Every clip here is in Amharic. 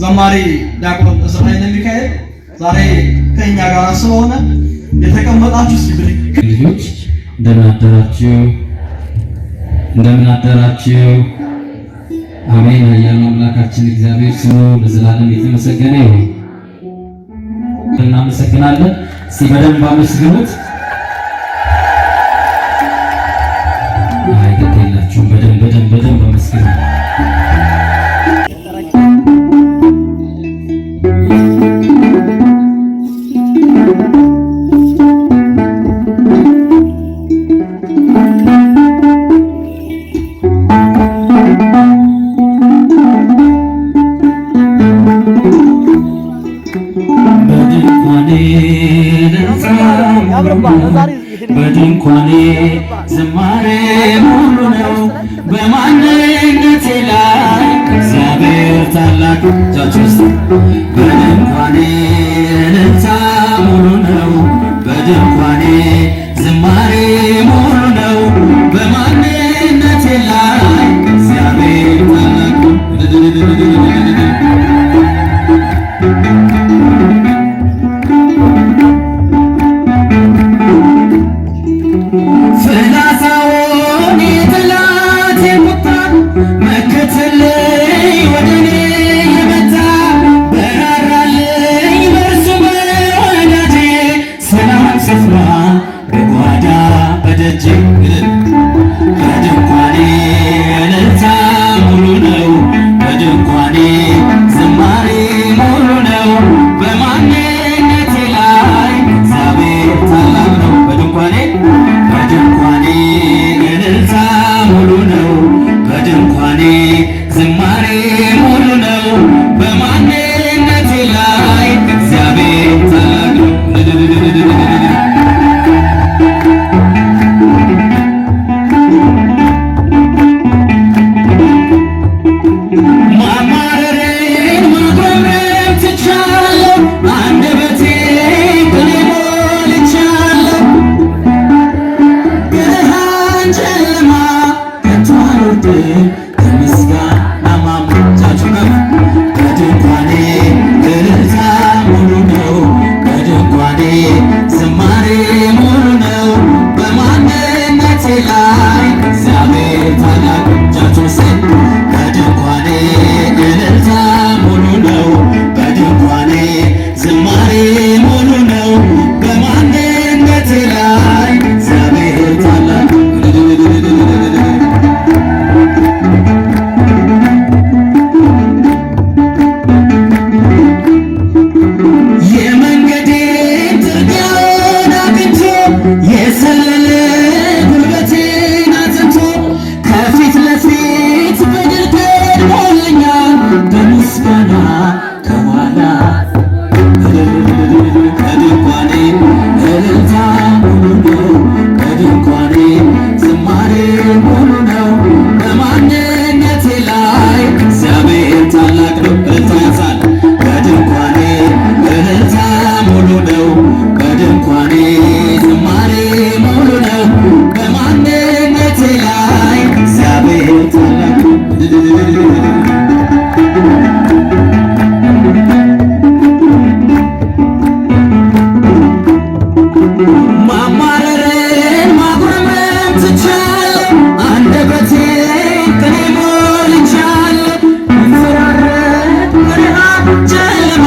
ዘማሪ ዲያቆን እስራኤል ሚካኤል ዛሬ ከኛ ጋር ስለሆነ የተቀመጣችሁ ሲብልክ ልጆች እንደምን አደራችሁ። አሜን። ኃያሉ አምላካችን እግዚአብሔር ስሙ ለዘላለም የተመሰገነ ይሁን። እናመሰግናለን። እስቲ በደንብ አመስግኑት። አይገደላችሁም። በደንብ አመስግኑ። በድንኳኔ ዝማሬ ሙሉ ነው። በማንነቴ ላይ እግዚአብሔር ታላቅ ጃችስ በድንኳኔ እልልታ ሙሉ ነው። በድንኳኔ ዝማሬ ሙሉ ነው። በማንነቴ ላይ እግዚአብሔር ታላቅ ፍላጻውን የጠላት የቁጣ መከተለኝ ወደኔ የመጣ በራራልኝ በእርሱ በወዳጄ ሰላም ሰፍኗል በጓዳ በደጄ በድንኳኔ እልልታ ሙሉ ነው። በድንኳኔ ዝማሬ ሙሉ ነው። በማንነቴ ላይ እግዚአብሔር ታላቅ ነው። በድንኳኔ እልልታ ሙሉ ነው። በድንኳኔ ዝማሬ ሙሉ ነው። በማንነቴ ላይ እግዚአብሔር ታላቅ ነው። ማማረሬን ማጉረምረም ትቻለሁ። አንደበቴ ቅኔ ሞልቻለሁ። ጨለማ ከቶ አልወርድም ከምስጋና ማምጫችሁ ነው። በድንኳኔ እልልታ ሙሉ ነው። በድንኳኔ ዝማሬ ሙሉ ነው። በማንነቴ ላይ እግዚአብሔር ታላቅ እጃችሁ ሴ በድንኳኔ እልልታ ሙሉ ነው። በድንኳኔ ዝማሬ ሙሉ ነው። በማንነቴ ላይ እግዚአብሔር ታላቅ የመንገዴን ጥርጊያውን አቅንቶ የሰለለ ጉልበቴን አጽንቶ ከፊት ለፊት በድል ቀድሞልኛል። በምስጋና ከኋላ በድንኳኔ እልልታ ሙሉ ነው። በድንኳኔ ዝማሬ ሙሉ ነው። በማንነቴ ላይ እግዚአብሔር ታላቅ ነው። እልልታ ያንሳል። በድንኳኔ እልልታ ሙሉ ነው። በድንኳኔ ዝማሬ ሙሉ ነው። በማንነቴ ላይ እግዚአብሔር ታላቅ ነው። ማማረርን ማጉረምረም ትቻለሁ። አንደበቴ ቅኔ ሞልቻለሁ። ይፈራረድ ብርሃን ጨለማ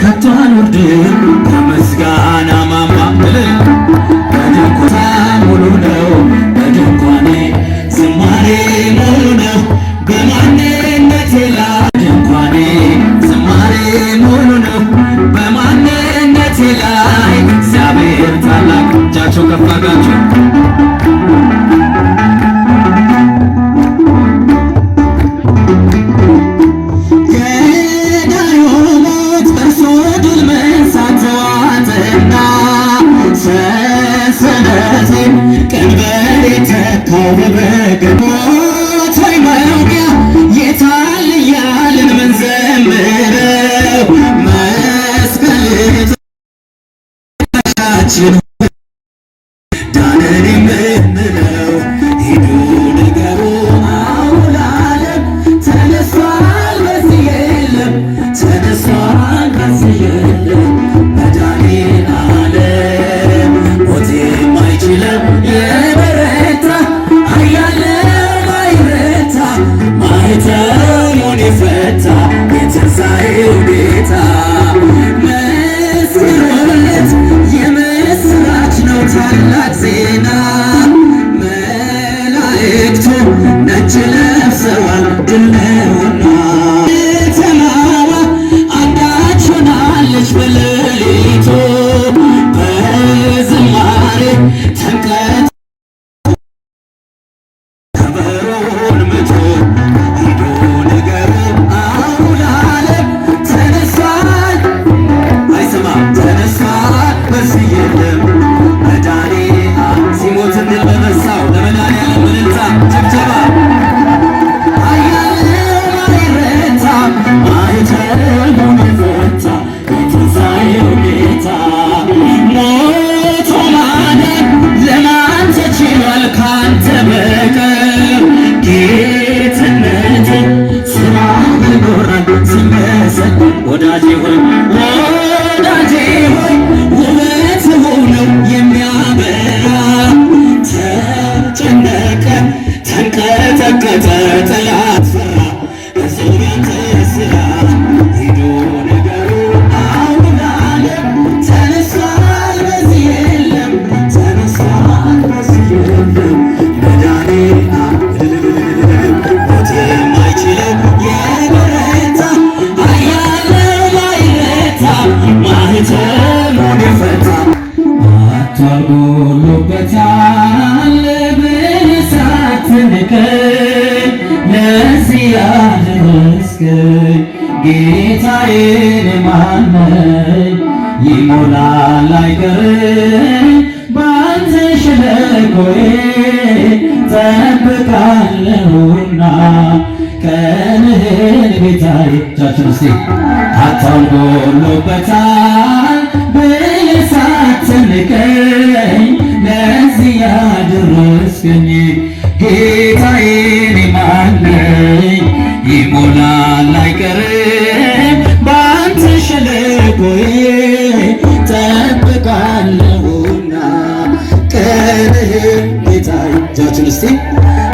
ከቶ አልወርድም ከምስጋና ማማ በድንኳኔ ሙሉ ነው። በድንኳኔ ዝማሬ ሙሉ ነው። በማንነቴ ላይ ድንኳኔ ዝማሬ ሙሉ ነው። በማንነቴ ላይ እግዚአብሔር ታላቅ እጃቸው ከፍ አድርጋችሁ ገዳዩ ሞት በእርሱ ድል መንሳት ተዋጠና ሰንሰለቴን ቀንበር የተካው በበገና ሞት ሆይ መውጊያ የታል እያልን ምንዘምረው መስቀል ችን ዳነን የምንለው ሂዱ ንገሩ አሁን ዓለም ተነሷል በዚህ የለም አጥቷል ጎሎበታል ብለህ ሳትንቀኝ ለዚህ ያደረስከኝ ጌታዬን ማነኝ? ይሞላል አይቀርም ባንተ ሸለቆዬ ጠብቃለሁና ቀንህን ጌታዬ። እጃችን እስቲ አጥቷል ጎሎበታል ብለህ ሳትንቀኝ ለዚህ ያደረስከኝ ጌታዬን ማነኝ? ይሞላል አይቀርም ባንተ ሸለቆዬ ጠብቃለሁና ቀንህን ጌታዬ። እጃችን እስቲ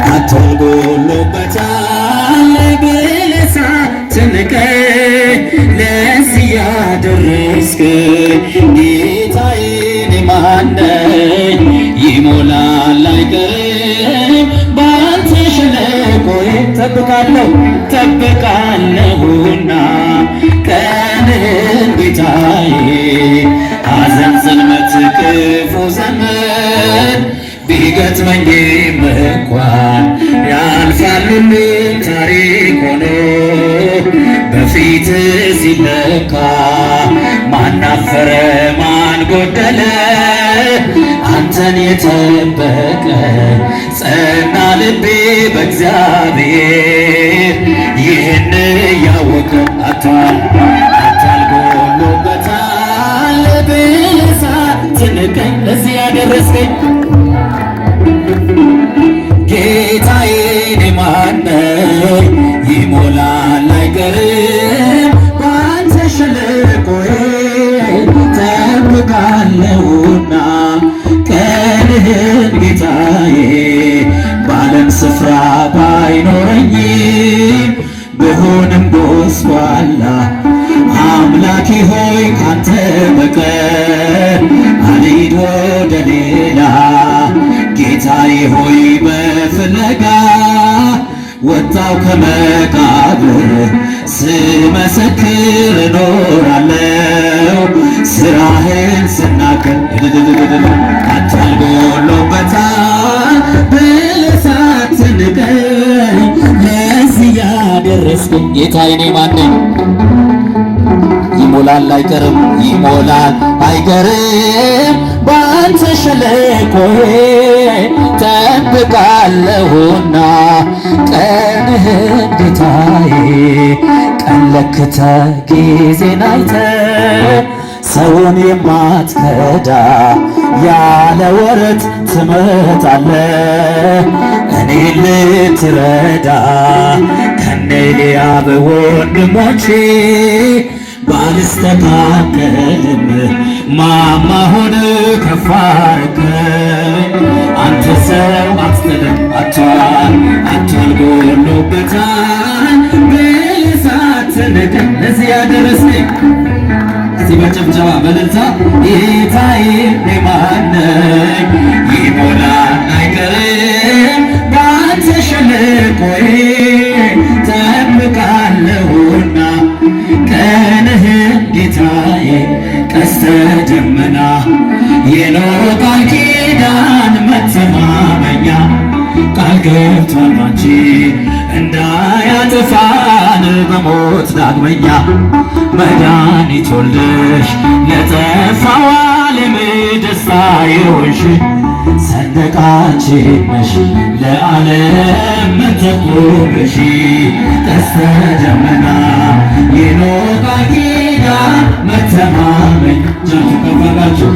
አጥቷል ጎሎበታል ብለህ ሳትንቀኝ ለዚህ ያደረስከኝ ጌታዬን ማነኝ? ይሞላል አይቀርም ባንተ ሸለቆዬ ጠብቃለሁና ቀንህን ጌታዬ። ሐዘን ጽልመት ክፉ ዘመን ቢገጥመኝም እንኳን ያልፋል ሁሉም ታሪክ ሆኖ በፊት ሲለካ ማናፈረ ማን ጎደለ? አንተን የጠበቀ ጸና ልቤ በእግዚአብሔር ይህን ያወቀ አጥቷል ጎሎበታል ብለህ ሳትንቀኝ ለዚህ ያደረስከኝ ጌታዬን ማነኝ? ይሞላል አይቀርም ባንተ ሸለቆዬ ጠብቃለሁና ቀንህን ጌታዬ። በዓለም ስፍራ ባይኖረኝም ብሆንም ጎስቋላ አምላኬ ሆይ ካንተ በቀር አልሂድ ወደ ሌላ። ጌታዬ ሆይ በፍለጋ ወጣው ከመቃብር ስመሰክር እኖራለሁ ስራህን ስናገር። አጥቷል ጎሎበታል ብለህ ሳትንቀኝ ለዚህ ያደረስከኝ ጌታዬን ማነኝ? ይሞላል አይቀርም ባንተ ሸለቆዬ ጠብቃለሁና ቀንህን ጌታዬ። ቀን ለክተህ ጊዜን አይተህ ሰውን የማትከዳ ያለ ወረት ትመጣለህ እኔን ልትረዳ። ከኔ ኤልያብ ወንድሞቼ ባልስተካከልም ማማ ሆነ ከፍ አድርገኝ። አንተ ሰው አትጥልም አጥቷል ጎሎበታል ብለህ ሳትንቀኝ ለዚህ ያደረስከኝ። እስቲ በጭብጨባ በእልልታ ጌታዬን ማነኝ? ይሞላል አይቀርም ባንተ ሸለቆዬ ጠብቃለሁና ቀንህን ጌታዬ። ቀስተ ደመና የኖህ ቃል ኪዳን መተማመኛ ቃል ገብቷል ባንቺ እንዳያጠፋን በሞት ዳግመኛ። መድኃኒት ወልደሽ ለጠፋው ዓለም ደስታ የሆንሽ ሰንደቃችን ነሽ ለዓለም መንተቆምሽ። ቀስተ ደመና የኖህ ቃል ኪዳን መተማመኛ ከፋላችሁ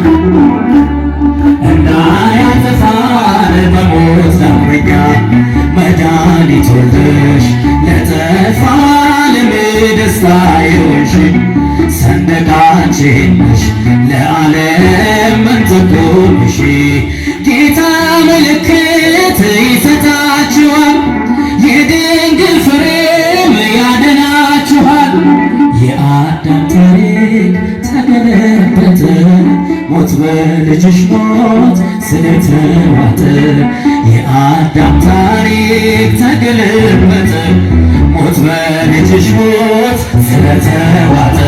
እንዳያጠፋን በሞት ዳግመኛ። መድኃኒት ወልደሽ ለጠፋው ዓለም ደስታ የሆንሽ ሰንደቃችን ነሽ ለዓለም መንተቆምሽ። ጌታ ምልክት ይሰጣችኋል የድንግል ፍሬም ያድናችኋል። የአዳም ታሪክ ተገለበጠ ሞት በልጅሽ ሞት ስለተዋጠ። የአዳም ታሪክ ተገለበጠ ሞት በልጅሽ ሞት ስለተዋጠ።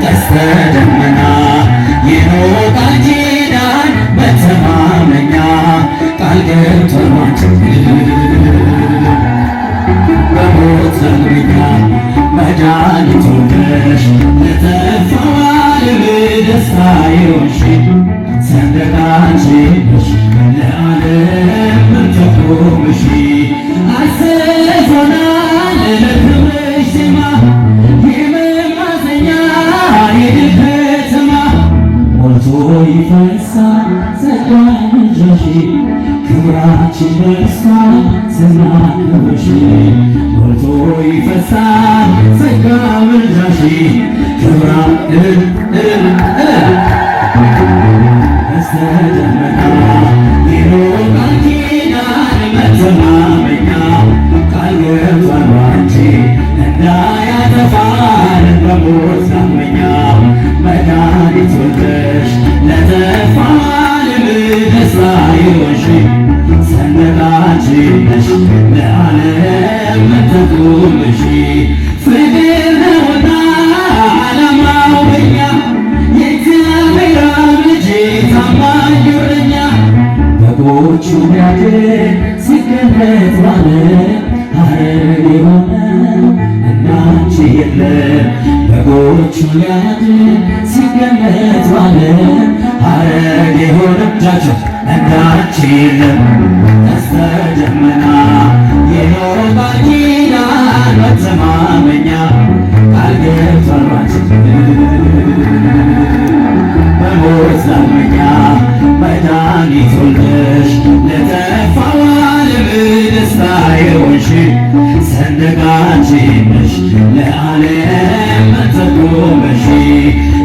ቀስተ ደመና የኖህ ቃል ኪዳን በሞት ዘመኛ መድኃኒቱ ነሽ ለጠፋው ዓለም ደስታ የሆንሽ ሰንደቃችን ነሽ ለዓለም ምትቆምሽ አሰልፎናል ለክብርሽ ዜማ የመማፀኛ የድል ከተማ ሞልቶ ይፈሳል ጸጋ ምልጃሽ ክብራችን በርሳ ስናከብርሽ ሞልቶ ይፈሳል ጸጋ ምልጃሽ ክብራ በስተደመና ይኖራል ኪዳን መተማመኛ ቃል ገብቷል ባንቺ እንዳያጠፋን በሞት ዳግመኛ መድኃኒት ወልደሽ ለጠፋው ዓለም ደስታ የሆንሽ ሰንደቃችን ነሽ ለዓለም ምትቆምሽ ፍቅር ነውና ዓላማው በኛ የእግዚአብሔር አብ ልጅ ታማኝ እረኛ በጎቹ ሊያድን ሲገለጥ ባለም ሐረግ የሆነው እንዳንቺ የለም በጎቹ ሊያድን ሲገለጥ ባለም ሐረግ የሆነ እጃቸው እንዳንቺ የለም ቀስተ ደመና የኖራል ኪዳን መተማመኛ ቃል ገብቷል ባንቺ በሞት ዳግመኛ መድኃኒት ወልደሽ ለጠፋው ዓለም ደስታ የሆንሽ ሰንደቃችን ነሽ ለዓለም መተቆመሽ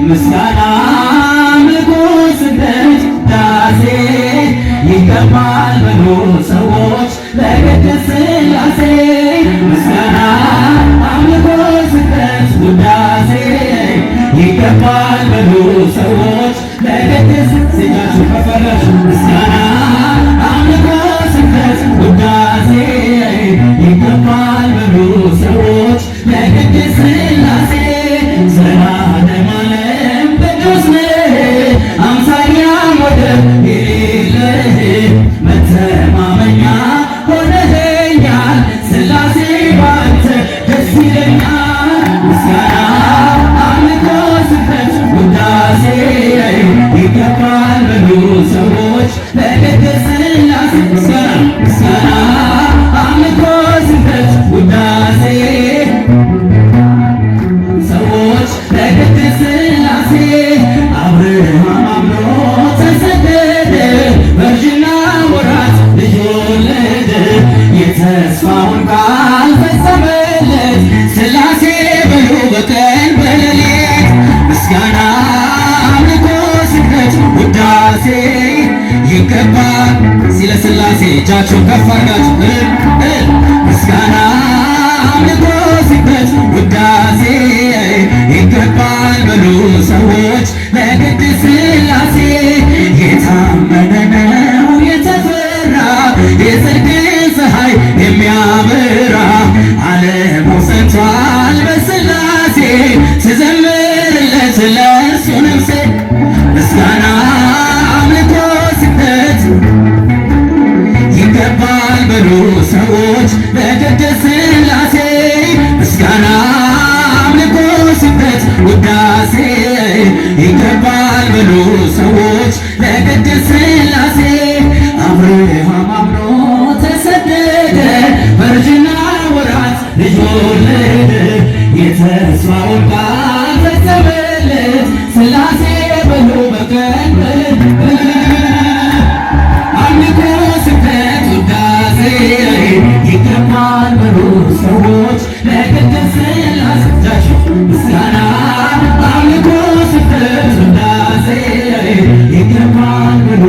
ምስጋና አምልኮ ስግደት ውዳሴ ይገባል በሉ ሰዎች ለቅድስት ሥላሴ ምስጋና አምልኮ ስግደት ውዳሴ ይገባል በሉ ሰዎች ለቅድስት ሥላሴ ከፈረሽ ምስጋና አምልኮ ስግደት ውዳሴ ይገባል በሉ ሰዎች ለቅድስት ሥላሴ ዘላለም ዓለም ቅዱስ ነህ አምሳያ ወደር የሌለህ መተማመኛ ሆነኸኛል ሥላሴ ባንተ ደስ ይለኛል ምስጋና አምልኮ ስግደት ውዳሴ ይገባል በሉ ሰዎች ለቅድስት ሥላሴ ምስጋና አምልኮ ስግደት ውዳሴ ሰዎች ለቅድስት ሥላሴ አብርሃም አምኖ ተሰደደ በእርጅና ወራት ልጅ ወለደ የተስፋውን ቃል ፈጸመለት ሥላሴ በሉ በቀን በሌሊት ምስጋና አምልኮ ስግደት ውዳሴ ይገባል ሲለ ሥላሴ እጃችሁን ከፍ አድርጋችሁ ምስጋና አምልኮ ስግደት ውዳሴ ይገባል በሉ ሰዎች ለቅድስት ሥላሴ የታመነ ነው የተፈራ የጽድቅን ፀሐይ የሚያበራ ዓለሙ ጸንቷል በሥላሴ ትዘምርለት ለእርሱ ነፍሴ ምስጋና አምልኮ ስግደት ይገባል በሉ ሰዎች ለቅድስት ሥላሴ ምስጋና አምልኮ ስግደት ውዳሴ ይገባል በሉ ሰዎች ለቅድስት ሥላሴ አብርሃም አምኖ ተሰደደ በእርጅና ወራት ልጅ ወለደ የተስፋውን ቃል ፈጸመለት ሥላሴ በሉ በቀን አምልኮ ስግደት ውዳሴ ይገባል በሉ ሰዎች ለቅድስት ሥላሴ ምስጋና አምልኮ ስግደት ውዳሴ ይገባል በሉ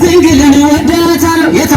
ድንግልን ወዳታለሁ የታ